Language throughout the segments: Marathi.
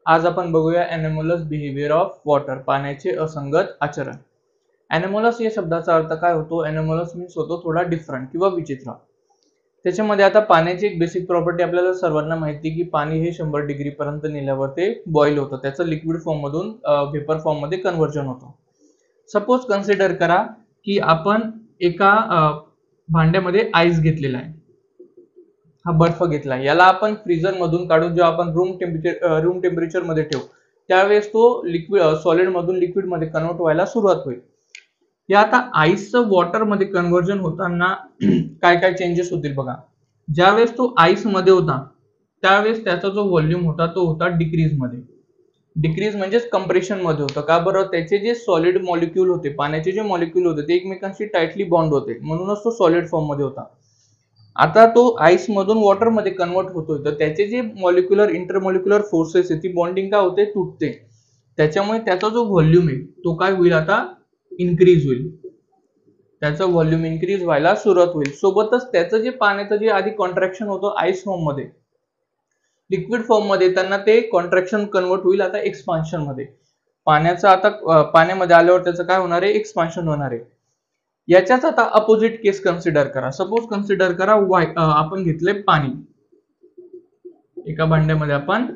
आज आपण बघूया एनोमलस बिहेवियर ऑफ वॉटर, पाण्याचे असंगत आचरण. एनोमलस या शब्दाचा अर्थ काय होतो? एनोमलस मीन्स होतो थोडा डिफरंट किंवा विचित्र. त्याच्यामध्ये आता पाण्याची एक बेसिक प्रॉपर्टी आपल्याला सर्वांना माहिती की पाणी हे 100 डिग्री पर्यंत नेल्यावर ते बॉईल होतं, त्याचं लिक्विड फॉर्म मधून व्हेपर फॉर्म मध्ये कन्व्हर्जन होतं. सपोज कन्सिडर करा की आपण एका भांड्यामध्ये आईस घेतलेला आहे, हा बर्फ घेतला, याला आपण फ्रीजर मधून काढून जेव्हा आपण रूम टेम्परेचर मध्ये ठेवू त्यावेळेस तो लिक्विड सॉलिड मधून लिक्विड मध्ये कन्वर्ट व्हायला सुरुवात होईल. या आता आईसचं वॉटर मध्ये कन्व्हर्जन होताना काय काय चेंजेस होतील बघा. ज्यावेळेस तो आईस मध्ये होता त्यावेळेस त्याचा जो व्हॉल्यूम होता तो होता डिक्रीज मध्ये. डिक्रीज म्हणजेच कंप्रेशन मध्ये होतं. का बरं? त्याचे जे सॉलिड मॉलिक्यूल होते, पाण्याचे जे मॉलिक्यूल होते ते एकमेकांशी टाइटली बॉन्ड होते, म्हणूनच तो सॉलिड फॉर्म मध्ये होता. आता तो आईस मधून वॉटर मध्ये कन्वर्ट होतोय तर त्याचे जे मॉलिक्युलर इंटरमॉलिक्युलर फोर्सेस आहे ती बॉन्डिंग काय होते? तुटते. त्याच्यामुळे त्याचा जो व्हॉल्यूम आहे तो काय होईल? आता इन्क्रीज होईल. त्याचा व्हॉल्यूम इन्क्रीज व्हायला सुरुवात होईल. सोबतच त्याचं जे पाण्याचं जे आधी कॉन्ट्रॅक्शन होतं आईस फॉर्म मध्ये, लिक्विड फॉर्म मध्ये, त्यांना ते कॉन्ट्रॅक्शन कन्वर्ट होईल आता एक्सपान्शन मध्ये. पाण्याचं आता पाण्यामध्ये आल्यावर त्याचं काय होणार आहे? एक्सपान्शन होणार आहे. याच्याच आता अपोजिट केस कन्सिडर करा. सपोज कन्सिडर करा आपण घेतले पाणी, एका भांड्यामध्ये आपण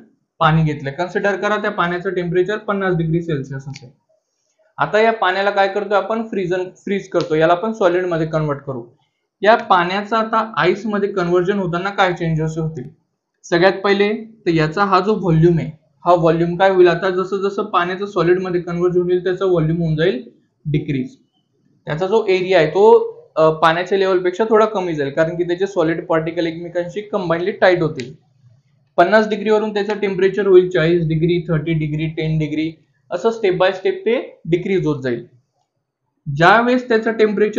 पाणी घेतलं. कन्सिडर करा त्या पाण्याचं टेम्परेचर 50 डिग्री सेल्सिअस असेल. आता या पाण्याला काय करतोय आपण? फ्रीज करतो, याला आपण सॉलिड मध्ये कन्वर्ट करू. या पाण्याचा आता आईस मध्ये कन्व्हर्जन होताना काय चेंजेस होतील? सगळ्यात पहिले तर याचा हा जो व्हॉल्यूम आहे, हा व्हॉल्यूम काय होईल? आता जसं जसं पाण्याचं सॉलिड मध्ये कन्व्हर्जन होईल त्याचं व्हॉल्यूम होऊन जाईल डिक्रीज. त्याचा जो एरिया आहे तो पाण्याच्या लेवलपेक्षा थोडा कमी जाईल, कारण की त्याचे सॉलिड पार्टिकल एकमेकांशी कंबाइनली टाईट होतील. 50 डिग्रीवरून त्याचं टेम्परेचर होईल 40 डिग्री, 30 डिग्री, 10 डिग्री, असं स्टेप बाय स्टेप ते डिक्रीज होत जाईल. ज्या वेळेस त्याचं टेम्परेचर